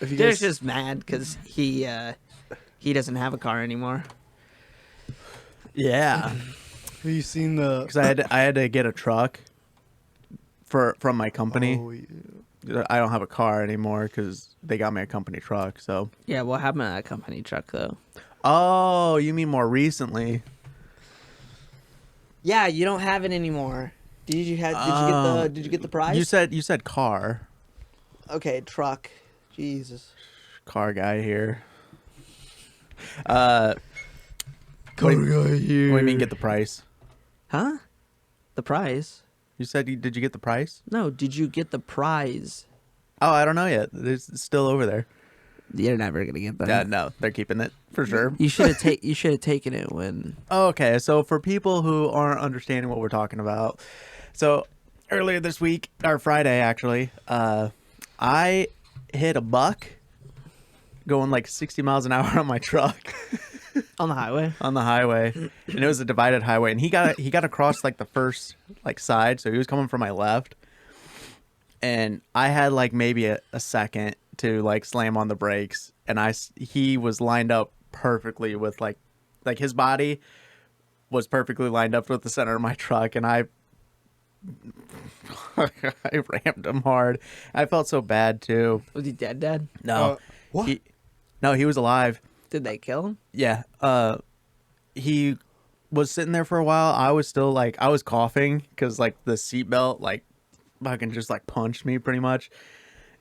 If you Derek's guys, just mad because he doesn't have a car anymore. Yeah, have you seen the? because I had to get a truck from my company. Oh, yeah. I don't have a car anymore because they got me a company truck. So. Yeah, what happened to that company truck though? Oh, you mean more recently? Yeah, you don't have it anymore. Did you get the prize? You said car. Okay, truck. Jesus. Car guy here. Car What guy here. What do you mean get the price? Huh? The prize? You said did you get the price? No, did you get the prize? Oh, I don't know yet. It's still over there. You're never gonna get that. Yeah, no, they're keeping it for sure. You should have taken it when. Okay, so for people who aren't understanding what we're talking about, so earlier this week or Friday actually, I hit a buck going like 60 miles an hour on my truck On the highway. on the highway, and it was a divided highway, and he got across like the first like side, so he was coming from my left, and I had like maybe a second to like slam on the brakes, and he was lined up perfectly with like his body was perfectly lined up with the center of my truck, and I rammed him hard. I felt so bad too. Was he dead? Dad? No, What? he was alive. Did they kill him? Yeah. He was sitting there for a while. I was still like, I was coughing because like the seatbelt like fucking just like punched me pretty much.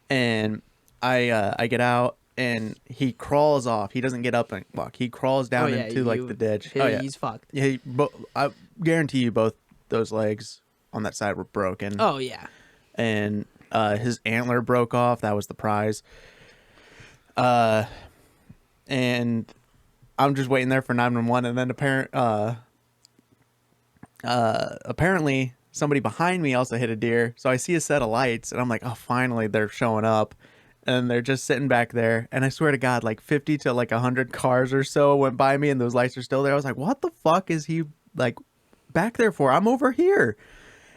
And I get out and he crawls off. He doesn't get up and walk. He crawls down into like the ditch. Oh yeah. He's fucked. Yeah. I guarantee you both those legs on that side were broken. Oh yeah. And his antler broke off. That was the prize. And I'm just waiting there for 911, and then apparently somebody behind me also hit a deer. So I see a set of lights, and I'm like, oh, finally they're showing up, and they're just sitting back there. And I swear to God, like 50 to like 100 cars or so went by me, and those lights are still there. I was like, what the fuck is he like back there for? I'm over here.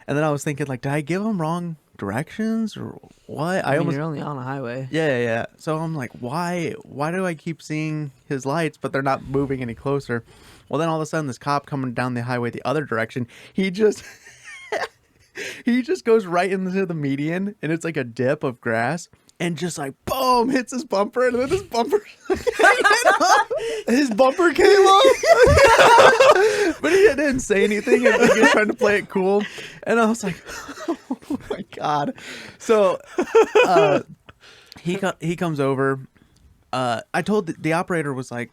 And then I was thinking, like, did I give him wrong directions or what? I mean, you're only on a highway. Yeah. So I'm like, why do I keep seeing his lights, but they're not moving any closer? Well, then all of a sudden, this cop coming down the highway the other direction, he just goes right into the median, and it's like a dip of grass, and just like boom, hits his bumper, and then his bumper His bumper came off. but he didn't say anything. I think he was trying to play it cool, and I was like, oh my God. So he comes over. I told the operator was like,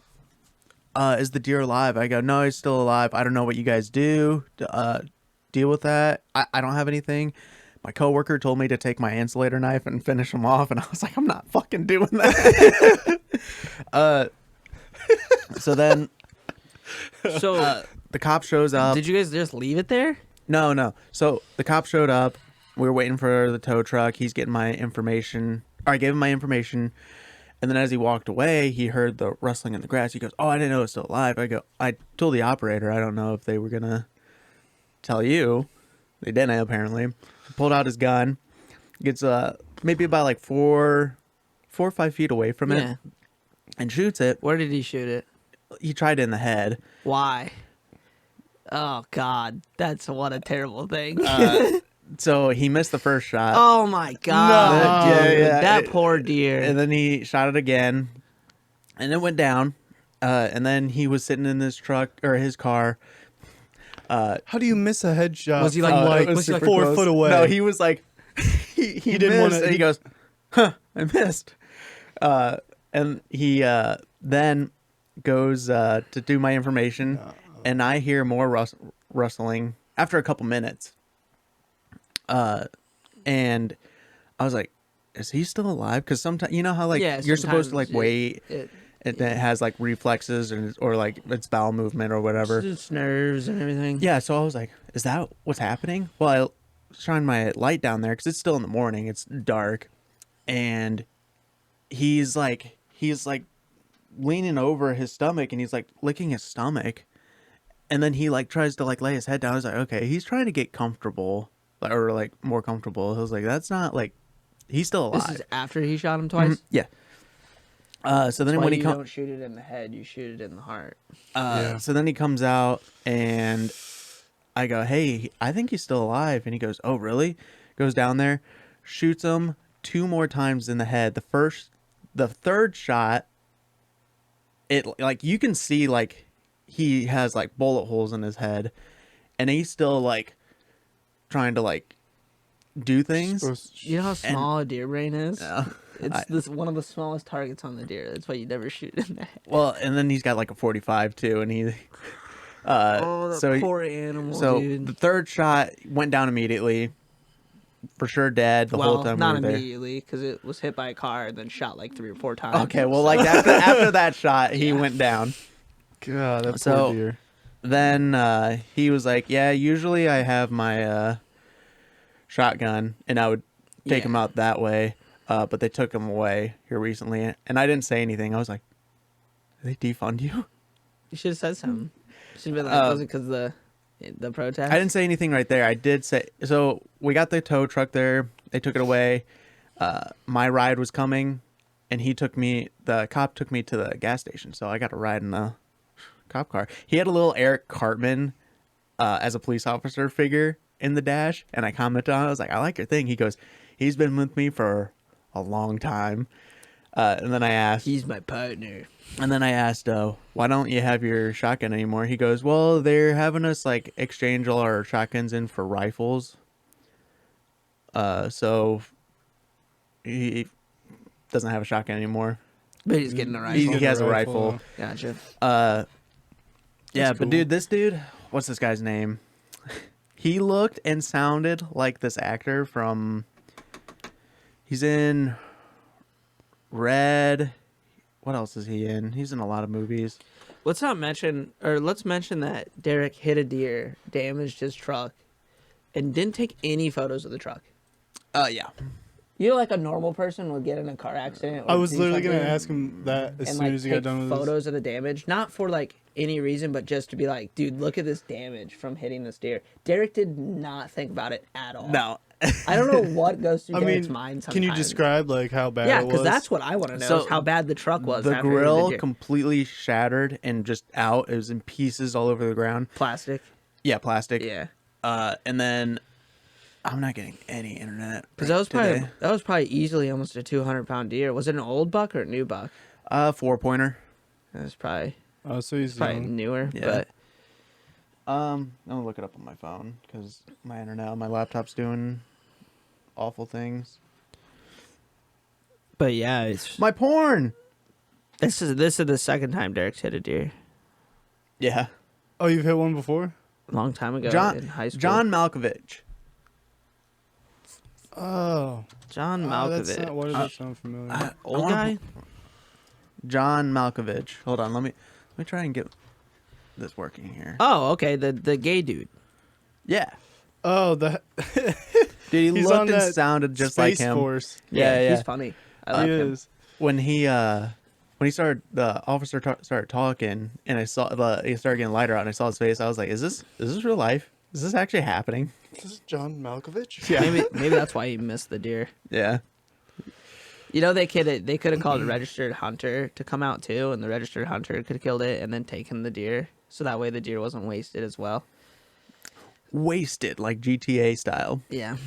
is the deer alive? I go, no, he's still alive. I don't know what you guys do to deal with that. I don't have anything. My coworker told me to take my insulator knife and finish him off, and I was like, I'm not fucking doing that. So then So the cop shows up. did you guys just leave it there? No. So the cop showed up. We were waiting for the tow truck. He's getting my information. Or I gave him my information. And then as he walked away, he heard the rustling in the grass. He goes, oh, I didn't know it was still alive. I told the operator, I don't know if they were going to tell you. They didn't, apparently. He pulled out his gun. Gets maybe about like 4 or 5 feet away from it. Yeah. And shoots it. Where did he shoot it? He tried it in the head. Why? Oh God, that's what a terrible thing. So he missed the first shot. Oh my God, No. dude, Yeah. that poor deer. And then he shot it again, and it went down. And then he was sitting in his truck or his car. How do you miss a headshot? Was he like- from, it was he like 4 foot away? No, he was like, he didn't missed, wanna- and he goes, huh, I missed. And he then goes to do my information, and I hear more rustling after a couple minutes. And I was like, is he still alive? Because sometimes, you know how like Yeah, you're supposed to like sometimes wait, and it has like reflexes or like its bowel movement or whatever. Just nerves and everything. Yeah, so I was like, is that what's happening? Well, I shine my light down there because it's still in the morning. It's dark. And he's like leaning over his stomach, and he's like licking his stomach. And then he like tries to like lay his head down. I was like, okay, he's trying to get comfortable or more comfortable. I was like, that's not like, he's still alive. This is after he shot him twice. Yeah. So then Why when he you comes, don't shoot it in the head, you shoot it in the heart. Yeah. so then he comes out and I go, "Hey, I think he's still alive." And he goes, "Oh, really?" Goes down there, shoots him 2 more times in the head. The third shot, it like you can see like he has like bullet holes in his head, and he's still like trying to like do things. You know how small a deer brain is? Yeah. It's this one of the smallest targets on the deer. That's why you never shoot in the head. Well, and then he's got like a 45 too, and he. Oh, the so he- poor animal, So dude. the third shot went down immediately. For sure, dead the whole time not we were there. immediately, because it was hit by a car and then shot like 3 or 4 times. Okay, well, like after that shot, he went down. God, that So- poor deer. Then he was like, "Yeah, usually I have my shotgun, and I would take him Yeah. out that way, but they took him away here recently, and I didn't say anything. I was like, did they defund you?" You should have said something. Should have been like, was it because the protest? I didn't say anything right there. I did say so. We got the tow truck there. They took it away. My ride was coming, and the cop took me to the gas station. So I got a ride in the cop car. He had a little Eric Cartman as a police officer figure in the dash, and I commented on it. I was like, "I like your thing." He goes, "He's been with me for a long time." And then I asked, He's my partner. "Why don't you have your shotgun anymore?" He goes, "Well, they're having us like exchange all our shotguns in for rifles. So he doesn't have a shotgun anymore. But he's getting a He rifle. has a rifle. Gotcha. Yeah, That's but cool. dude, this dude, what's this guy's name? He looked and sounded like this actor from. He's in Red. What else is he in? He's in a lot of movies. Let's mention that Derek hit a deer, damaged his truck, and didn't take any photos of the truck. Yeah. You know, like a normal person would get in a car accident. I or was do literally gonna something ask him that as and soon like as he take got done with this. photos of the damage, not for like any reason, but just to be like, dude, look at this damage from hitting this deer. Derek did not think about it at all. No. I don't know what goes through I Derek's mean, mind. Sometimes. can you describe like how bad Yeah, it was? because that's what I want to know: So, is how bad the truck was. The after hitting grill deer. completely shattered and just out. It was in pieces all over the ground. Plastic. Yeah, plastic. Yeah. And then I'm not getting any internet. Because that today. was probably easily almost a 200-pound deer. Was it an old buck or a new buck? 4-pointer. It was probably Oh, so he's probably young. newer. Yeah. But I'm gonna look it up on my phone because my internet on my laptop's doing awful things. yeah, it's My porn. this is the second time Derek's hit a deer. Yeah. Oh, you've hit one before? A long time ago in high school. John Malkovich. Oh, John that's Malkovich. not what it does sound familiar. Old wanna guy. John Malkovich. Hold on, let me try and get this working here. Oh, okay. The gay dude. Yeah. Oh, the Dude, he He's looked on and that sounded just Space like him. Force. Yeah. He's funny. I like He him. is. When he started, the officer started talking, and I saw he started getting lighter out, and I saw his face. I was like, "Is this real life? Is this actually happening?" This is John Malkovich. Yeah. Maybe that's why he missed the deer. Yeah. You know, they could have called a registered hunter to come out too, and the registered hunter could have killed it and then taken the deer, so that way the deer wasn't wasted as well. Wasted, like GTA style. Yeah.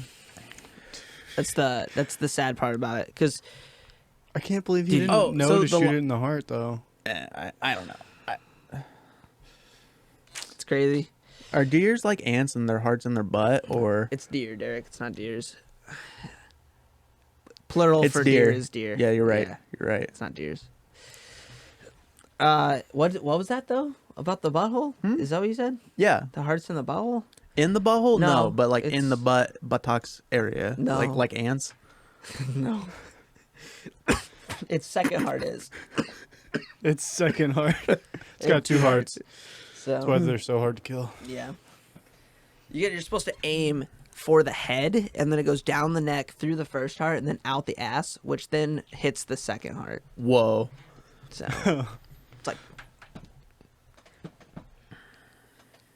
That's the sad part about it, because I can't believe he Dude, didn't oh, know so to the shoot lo- it in the heart, though. I don't know. it's crazy. Are deers like ants and their hearts in their butt, or It's deer, Derek. It's not deers. Plural it's for deer? deer is deer. Yeah, you're right. Yeah, You're right. it's not deers. What was that though? About the butthole? Is that what you said? Yeah, The heart's in the butthole? in the butthole. No, No, but like in the it's- buttocks area. No. like ants. No. Its second heart is. It's second heart. It's got two hearts. So That's why they're so hard to kill. yeah. You're supposed to aim for the head, and then it goes down the neck through the first heart, and then out the ass, which then hits the second heart. Whoa. So it's like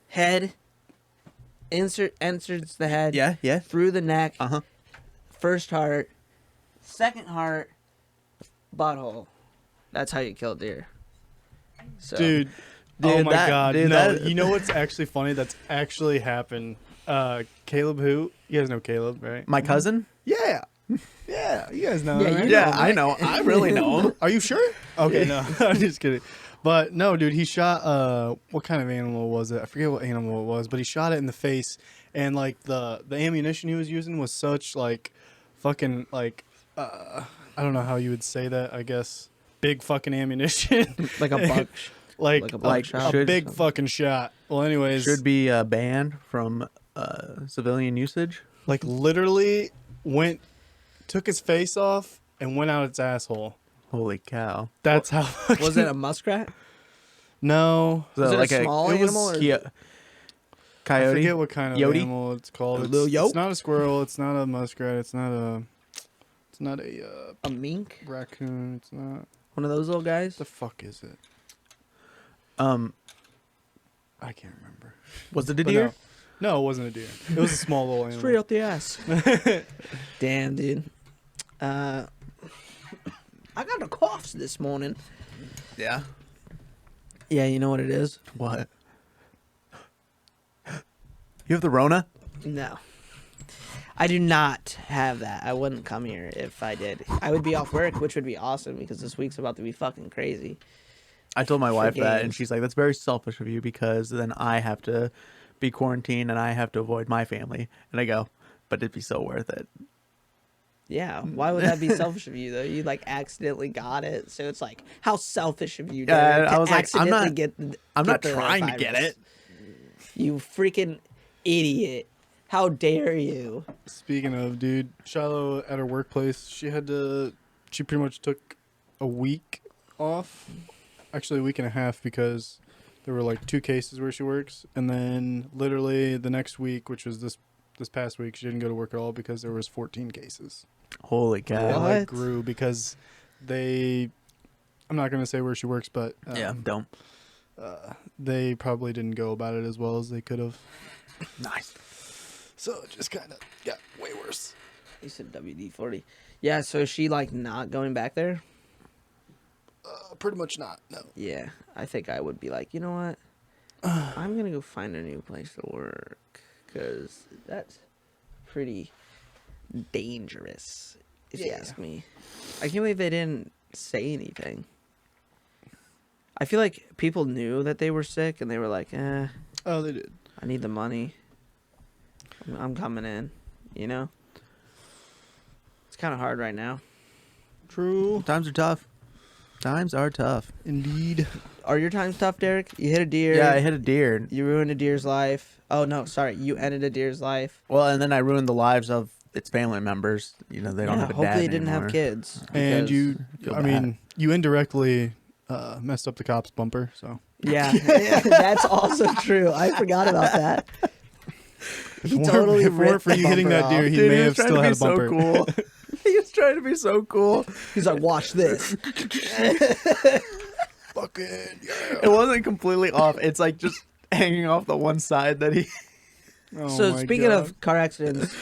head inserts the head. Yeah. Through the neck. Uh huh. First heart, second heart, butthole. That's how you kill a deer. So, Dude, oh Dude, my god. dude, No, that- you know what's actually funny? That's actually happened. Caleb who? You guys know Caleb, right? My cousin? Yeah. Yeah, you guys know Yeah, him, you right? know Yeah, him, I right? know. I really know him. Are you sure? Okay, no. I'm just kidding. But no, dude, he shot what kind of animal was it? I forget what animal it was, but he shot it in the face, and like the ammunition he was using was such like fucking like I don't know how you would say that, I guess. Big fucking ammunition. like a buck. like Like a a, buck shot. should- big fucking shot. Well, anyways, Should be banned from civilian usage. like literally took his face off and went out its asshole. Holy cow. That's how Was it a muskrat? No. Was it a small it was animal? Or... Kia- I Coyote? forget what kind of Yodi? animal it's called. A It's, little yoke? it's not a squirrel. It's not a muskrat. It's not a A mink? raccoon. It's not. One of those little guys? The fuck is it? I can't remember. Was it a But deer? No, it wasn't a deer. It was a small little animal. Straight up the ass. Damn, dude. I got the coughs this morning. Yeah. Yeah, you know what it is? What? You have the Rona? No. I do not have that. I wouldn't come here if I did. I would be off work, which would be awesome because this week's about to be fucking crazy. I told my wife that, and games. she's like, "That's very selfish of you because then I have to be quarantined and I have to avoid my family." And I go, "But it'd be so worth it." Yeah, why would that be selfish of you though? You like accidentally got it, so it's like how selfish of you, dude, Yeah, to I was like, I'm accidentally not- get. I'm get not the trying to get virus. it. You freaking idiot! How dare you? Speaking of, dude, Shiloh at her workplace, she pretty much took a week off. Actually, a week and a half because there were like 2 cases where she works. And then literally the next week, which was this past week, she didn't go to work at all because there was 14 cases. Holy It cow! What? like grew because I'm not going to say where she works, but Don't. they probably didn't go about it as well as they could have. Nice. So it just kind of got way worse. You said WD-40. Yeah, so is she like not going back there? Pretty much not, no. Yeah, I think I would be like, you know what? I'm gonna go find a new place to work because that's pretty dangerous, if you Yeah. ask me. I can't believe they didn't say anything. I feel like people knew that they were sick and they were like, Oh, they did. I need the money. I'm coming in, you know? It's kind of hard right now. True. Times are tough. Times are tough. Indeed. Are your times tough, Derek? You hit a deer. Yeah, I hit a deer. You ruined a deer's life. Oh, no, sorry. You ended a deer's life. Well, and then I ruined the lives of its family members. You know, they don't have a hopefully dad you didn't anymore. have kids. And because- you, feel I bad. mean, you indirectly messed up the cop's bumper, so. Yeah, that's also true. I forgot about that. He totally if it weren't ripped for the you hitting bumper that deer, off. he Dude, may he have was trying still to had be a bumper. so cool. He was trying to be so cool. He's like, watch this. Fucking yeah. It wasn't completely off. It's like just hanging off the one side that he. Oh So my speaking God. of car accidents,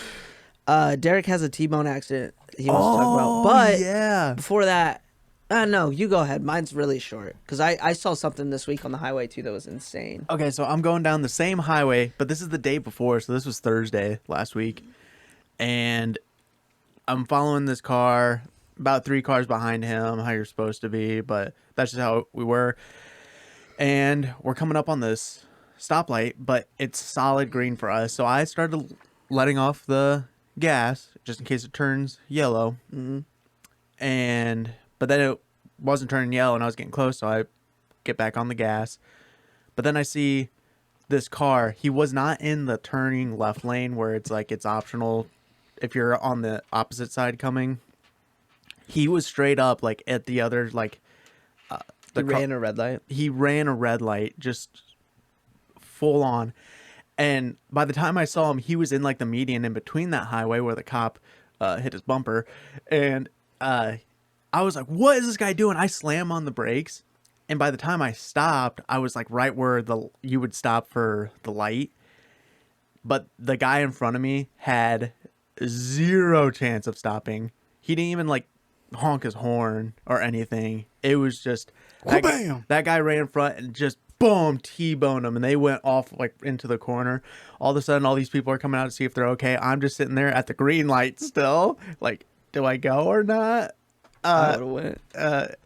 Derek has a T-bone accident he wants to talk about. But yeah. before that, no, you go ahead. Mine's really short because I saw something this week on the highway too that was insane. Okay, so I'm going down the same highway, but this is the day before, so this was Thursday last week, and I'm following this car, about 3 cars behind him, how you're supposed to be, but that's just how we were. And we're coming up on this stoplight, but it's solid green for us, so I started letting off the gas just in case it turns yellow. But then it wasn't turning yellow, and I was getting close, so I get back on the gas. But then I see this car. He was not in the turning left lane where it's like it's optional if you're on the opposite side coming. He was straight up like at the other like He ran a red light. he ran a red light just full on. And by the time I saw him, he was in like the median in between that highway where the cop hit his bumper. And I was like, what is this guy doing? I slam on the brakes. And by the time I stopped, I was like right where you would stop for the light. But the guy in front of me had 0 chance of stopping. He didn't even like honk his horn or anything. It was just Wha-bam! that guy ran in front and just boom, T-boned him, and they went off like into the corner. All of a sudden, all these people are coming out to see if they're okay. I'm just sitting there at the green light still, like, do I go or not? I would've went.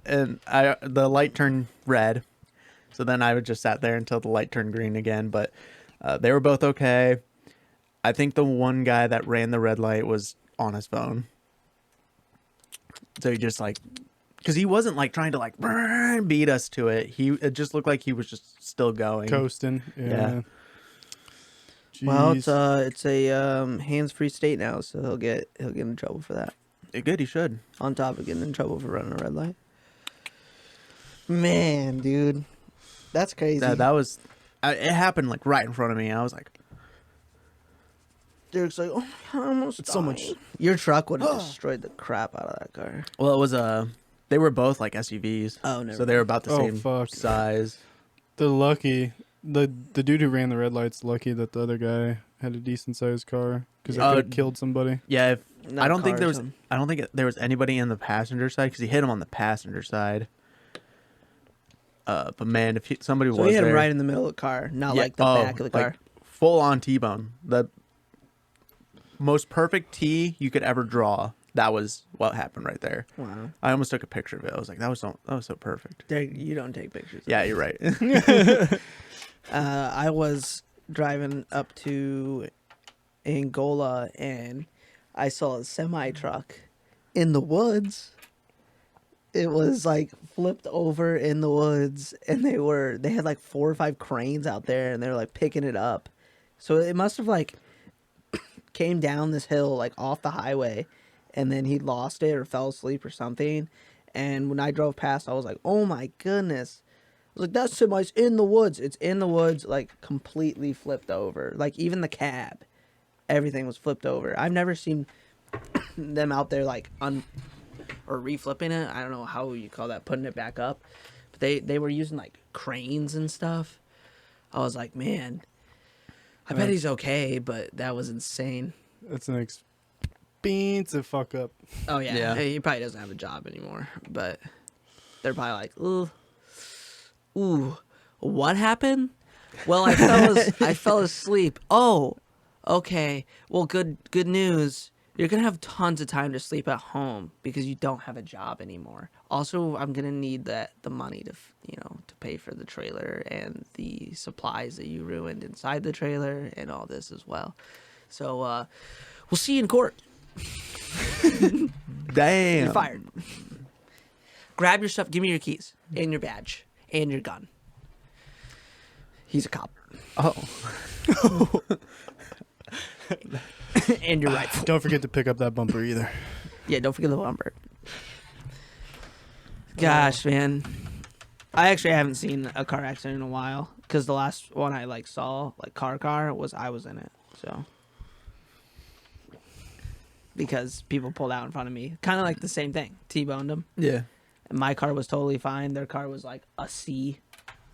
And the light turned red, so then I just sat there until the light turned green again. But they were both okay. I think the one guy that ran the red light was on his phone, so he just like, because he wasn't like trying to like beat us to it. It just looked like he was just still going. Coasting. Yeah. Well, Jeez. it's a hands-free state now, so he'll get in trouble for that. Good, he should. On top of getting in trouble for running a red light. Man, dude, that's crazy. That was, it happened like right in front of me. I was like, Derek's like, oh my God, I almost It's so much- died." Your truck would have destroyed the crap out of that car. well, it was they were both like SUVs. Oh, never So they were about the Oh, same fuck. size. They're lucky. The dude who ran the red light's lucky that the other guy had a decent sized car because it Oh, could have killed somebody. Yeah, Not I don't think there was. cars, I don't think there was anybody in the passenger side because he hit him on the passenger side. But man, if somebody So was he hit there, him right in the middle of the car, not Yeah, like the back of the car. like full on T-bone, the most perfect T you could ever draw. That was what happened right there. Wow. I almost took a picture of it. I was like, that was so perfect. Derek, you don't take pictures. Yeah, you're right. I was driving up to Angola and I saw a semi truck in the woods. It was like flipped over in the woods, and they had like 4 or 5 cranes out there, and they were like picking it up. So it must have like came down this hill like off the highway, and then he lost it or fell asleep or something. And when I drove past, I was like, "Oh my goodness!" I was like, "That semi's in the woods. It's in the woods, like completely flipped over. Like even the cab, everything was flipped over. I've never seen them out there like or reflipping it. I don't know how you call that, putting it back up. But they were using like cranes and stuff. I was like, man, I bet he's okay, but that was insane. That's an expensive fuck up. Oh yeah, Yeah. he probably doesn't have a job anymore. But they're probably like, ooh, what happened? Well, I fell asleep. Oh, okay. Well, good news. You're gonna have tons of time to sleep at home because you don't have a job anymore. Also, I'm gonna need the money to to pay for the trailer and the supplies that you ruined inside the trailer and all this as well. So we'll see you in court. Damn. You're fired. Grab your stuff. Give me your keys and your badge and your gun. He's a cop. Oh. And your rifle. Don't forget to pick up that bumper either. Yeah, don't forget the bumper. Gosh, man. I actually haven't seen a car accident in a while because the last one I saw car was I was in it. So because people pulled out in front of me, kind of like the same thing. T-boned them. Yeah. And my car was totally fine. Their car was like a C.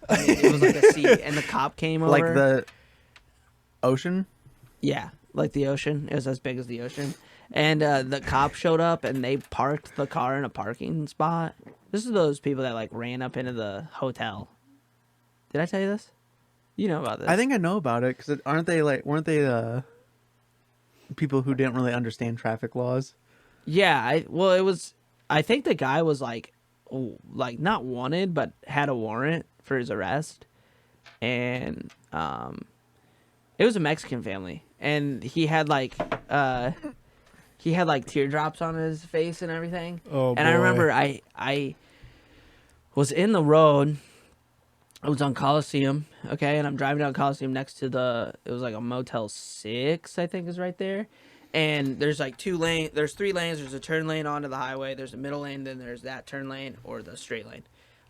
I mean, it was like a C, and the cop came over. Like the ocean. Yeah, like the ocean. It was as big as the ocean. And the cop showed up, and they parked the car in a parking spot. This is those people that ran up into the hotel. Did I tell you this? You know about this. I think I know about it because weren't they people who didn't really understand traffic laws? Yeah, I think the guy was not wanted, but had a warrant for his arrest. And it was a Mexican family, and he had teardrops on his face and everything. Oh, and I boy. remember I was in the road. I was on Coliseum, okay, and I'm driving down Coliseum next to it was like a Motel 6, I think is right there. And there's there's 3 lanes. There's a turn lane onto the highway. There's a middle lane, then there's that turn lane or the straight lane.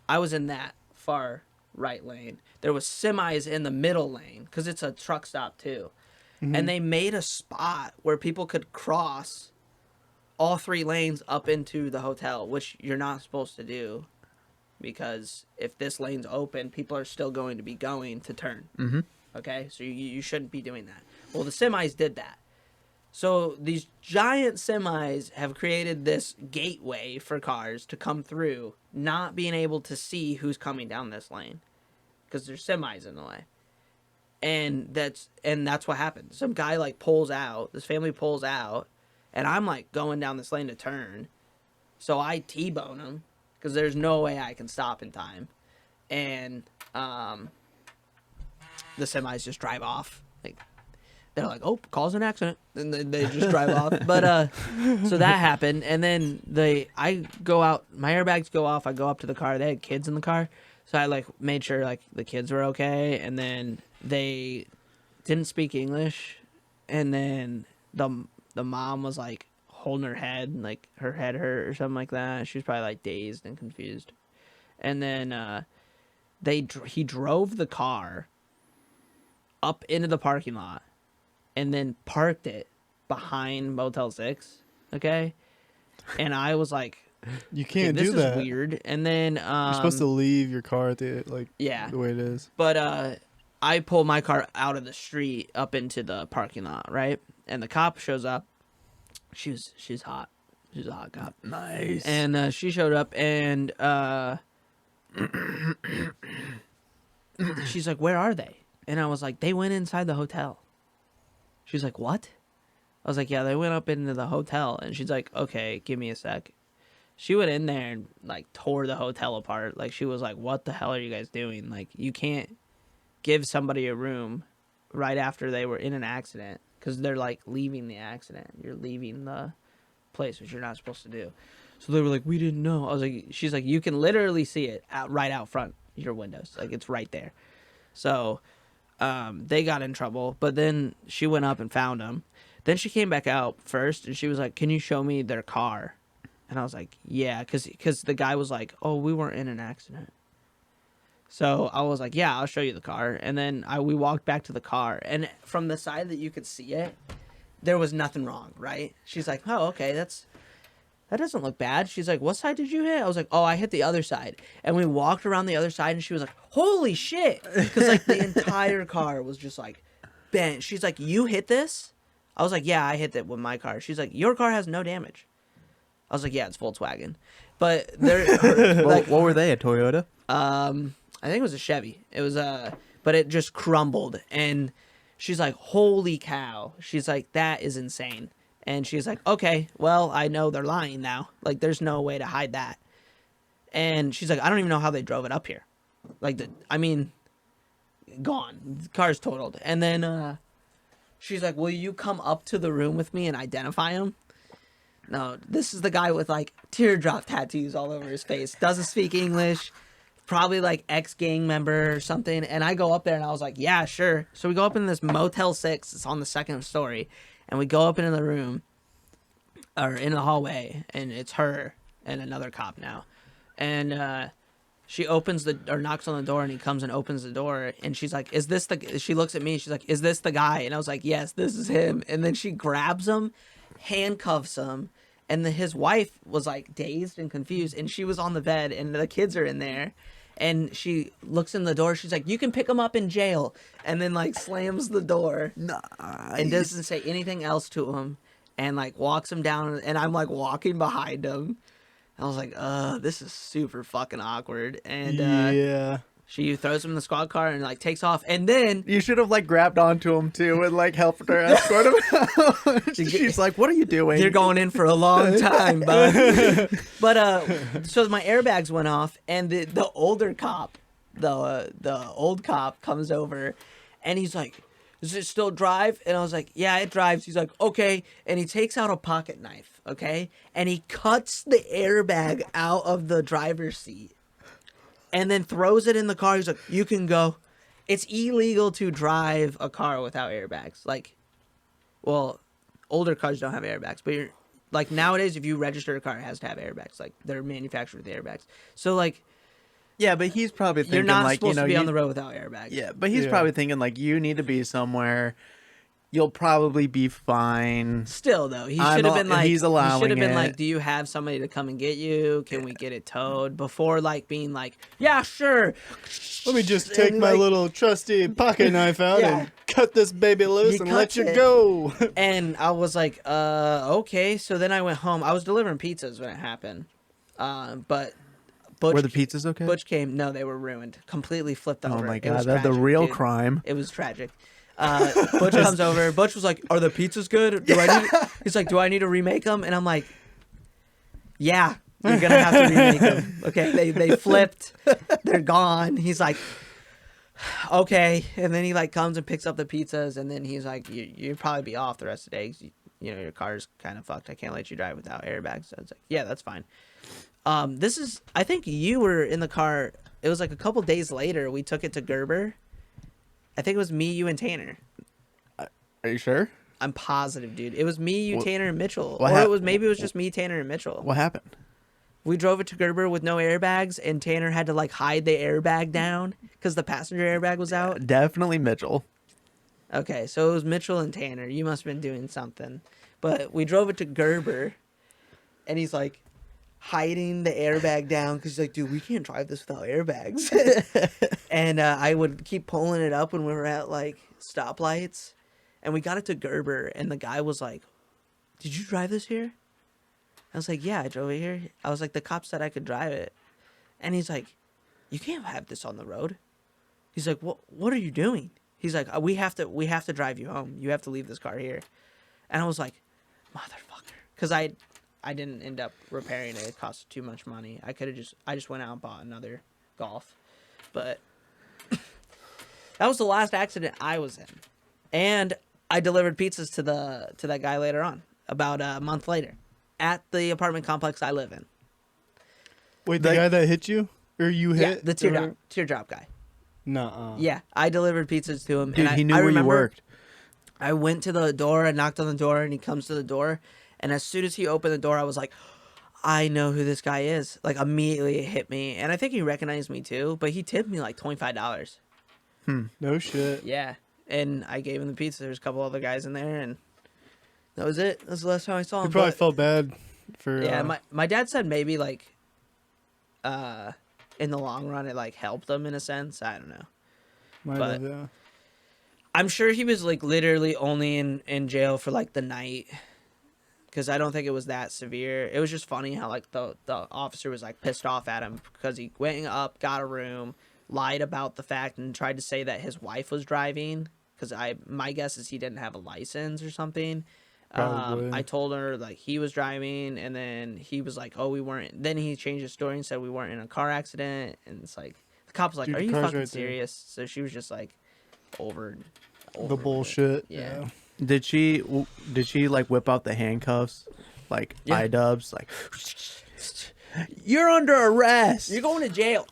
I was in that far right lane. There was semis in the middle lane because it's a truck stop too. And they made a spot where people could cross all 3 lanes up into the hotel, which you're not supposed to do because if this lane's open, people are still going to be going to turn. Mm-hmm. Okay, so you shouldn't be doing that. Well, the semis did that. So these giant semis have created this gateway for cars to come through, not being able to see who's coming down this lane because there's semis in the way. And that's what happened. Some guy like pulls out, this family pulls out, and I'm like going down this lane to turn. So I T-bone him because there's no way I can stop in time. And the semis just drive off. Like they're like, "Oh, cause an accident," and they just drive off. But so that happened, and then I go out. My airbags go off. I go up to the car. They had kids in the car, so I like made sure like the kids were okay, and then they didn't speak English, and then the mom was like holding her head, and like her head hurt or something like that. She was probably like dazed and confused, and then he drove the car up into the parking lot and then parked it behind Motel 6, okay? And I was like, You can't this do is that. weird. And then You're supposed to leave your car at the yeah. the way it is. But I pull my car out of the street up into the parking lot, right? And the cop shows up. She's hot. She's a hot cop. Nice. And she showed up, and she's like, "Where are they?" And I was like, "They went inside the hotel." She's like, "What?" I was like, "Yeah, they went up into the hotel." And she's like, "Okay, give me a sec." She went in there and like tore the hotel apart. Like she was like, "What the hell are you guys doing? Like you can't give somebody a room right after they were in an accident because they're like leaving the accident. You're leaving the place, which you're not supposed to do." So they were like, "We didn't know." I was like, she's like, "You can literally see it right out front your windows. Like it's right there." So they got in trouble, but then she went up and found them. Then she came back out first, and she was like, "Can you show me their car?" And I was like, "Yeah," because the guy was like, "Oh, we weren't in an accident." So I was like, "Yeah, I'll show you the car." And then we walked back to the car, and from the side that you could see it, there was nothing wrong, right? She's like, "Oh, okay, that doesn't look bad." She's like, "What side did you hit?" I was like, "Oh, I hit the other side." And we walked around the other side, and she was like, "Holy shit!" Because like the entire car was just like bent. She's like, "You hit this?" I was like, "Yeah, I hit it with my car." She's like, "Your car has no damage." I was like, "Yeah, it's Volkswagen," but they're like, what were they? A Toyota? I think it was a Chevy. It was but it just crumbled, and she's like, "Holy cow!" She's like, "That is insane." And she's like, "Okay, well, I know they're lying now. Like, there's no way to hide that." And she's like, "I don't even know how they drove it up here. Like, gone. The car's totaled." And then she's like, "Will you come up to the room with me and identify him?" No, this is the guy with like teardrop tattoos all over his face. Doesn't speak English. Probably like ex-gang member or something. And I go up there and I was like, "Yeah, sure." So we go up in this Motel 6. It's on the second story. And we go up into the room or in the hallway, and it's her and another cop now. And she opens or knocks on the door, and he comes and opens the door, and she's like, "Is this the?" She looks at me, she's like, "Is this the guy?" And I was like, "Yes, this is him." And then she grabs him, handcuffs him, and his wife was like dazed and confused, and she was on the bed, and the kids are in there. And she looks in the door. She's like, "You can pick him up in jail," and then like slams the door and doesn't say anything else to him, and like walks him down. And I'm like walking behind him. I was like, this is super fucking awkward." And Yeah. she throws him in the squad car and like takes off. And then You should have like grabbed onto him too and like helped her escort him out. She's like, "What are you doing?" you're going in for a long time, bud. But so my airbags went off, and the older cop, the old cop comes over, and he's like, "Does it still drive?" And I was like, "Yeah, it drives." He's like, "Okay," and he takes out a pocket knife, okay, and he cuts the airbag out of the driver's seat, and then throws it in the car. He's like, "You can go." It's illegal to drive a car without airbags. Like, well, older cars don't have airbags, but you're like nowadays, if you register a car, it has to have airbags. Like they're manufactured with airbags. So like, Yeah, but he's probably thinking you're not like, supposed you know, to be on the road without airbags. Yeah, but he's Yeah. probably thinking like, you need to be somewhere you'll probably be fine. Still though, he I'm should have al- been like, he's allowing he should have been it. like, do you have somebody to come and get you? Can we get it towed? Before like being like, yeah, sure. Let me just And, take my like- little trusty pocket knife out Yeah. and cut this baby loose He and let cuts you it. go. And I was like, okay. So then I went home. I was delivering pizzas when it happened. But Butch, Were the pizzas okay? Butch came. No, they were ruined. Completely flipped over. Oh my It was god, that's the tragic, real dude. crime. It was tragic. Butch comes over. Butch was like, "Are the pizzas good? Do I need?" He's like, "Do I need to remake them?" And I'm like, "Yeah, you're gonna have to remake them." Okay, they flipped. They're gone. He's like, "Okay," and then he like comes and picks up the pizzas, and then he's like, "You'll probably be off the rest of the day. 'Cause you know your car's kind of fucked. I can't let you drive without airbags." So I was like, "Yeah, that's fine." This is. I think you were in the car. It was like a couple days later. We took it to Gerber. I think it was me, you, and Tanner. Are you sure? I'm positive, dude. It was me, you, What- Tanner, and Mitchell. what Or hap- it was maybe it was just me, Tanner, and Mitchell. What happened? We drove it to Gerber with no airbags, and Tanner had to like hide the airbag down because the passenger airbag was out. Definitely Mitchell. Okay, so it was Mitchell and Tanner. You must have been doing something. But we drove it to Gerber, and he's like hiding the airbag down because he's like, dude, we can't drive this without airbags. And I would keep pulling it up when we were at like stoplights, and we got it to Gerber, and the guy was like, "Did you drive this here?" I was like, "Yeah, I drove it here." I was like, "The cop said I could drive it," and he's like, "You can't have this on the road." He's like, "What are you doing?" He's like, "We have to drive you home. You have to leave this car here." And I was like, "Motherfucker," because I didn't end up repairing it. It cost too much money. I just went out and bought another Golf, but that was the last accident I was in, and I delivered pizzas to that guy later on, about a month later, at the apartment complex I live in. Wait, the guy that hit you? Or you Yeah, hit? the teardrop guy. Nuh-uh. Yeah, I delivered pizzas to him. Dude, and he knew I where you remember worked. I went to the door, I knocked on the door, and he comes to the door, and as soon as he opened the door, I was like, I know who this guy is. Like, immediately it hit me, and I think he recognized me too, but he tipped me like $25. No shit. Yeah, and I gave him the pizza. There's a couple other guys in there, and that was it. That was the last time I saw You him. probably but- felt bad for... yeah, my dad said maybe like, in the long run, it like helped him in a sense. I don't know. might but- have, yeah. I'm sure he was like literally only in jail for like the night, because I don't think it was that severe. It was just funny how like the officer was like pissed off at him because he went up, got a room, lied about the fact, and tried to say that his wife was driving. Because my guess is he didn't have a license or something. Probably. I told her like he was driving, and then he was like, "Oh, we weren't." Then he changed his story and said we weren't in a car accident, and it's like the cop was like, Dude, "Are the you car's fucking right there. serious?" So she was just like over The it. bullshit. Yeah. Did she like whip out the handcuffs, like Yeah. iDubbbz, like you're under arrest? You're going to jail.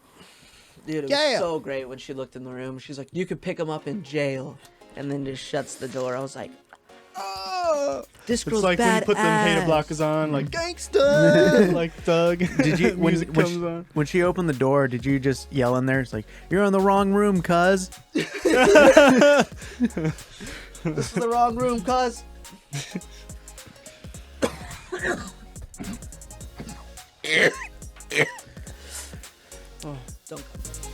Dude, it was Yeah. so great when she looked in the room. She's like, you could pick him up in jail. And then just shuts the door. I was like, oh, this girl's It's like when you put them badass. hater blockers on, like gangsta, like thug. Did you when music when comes she, on? when she opened the door? Did you just yell in there? It's like you're in the wrong room, cuz. This is the wrong room, cuz. Oh, don't come.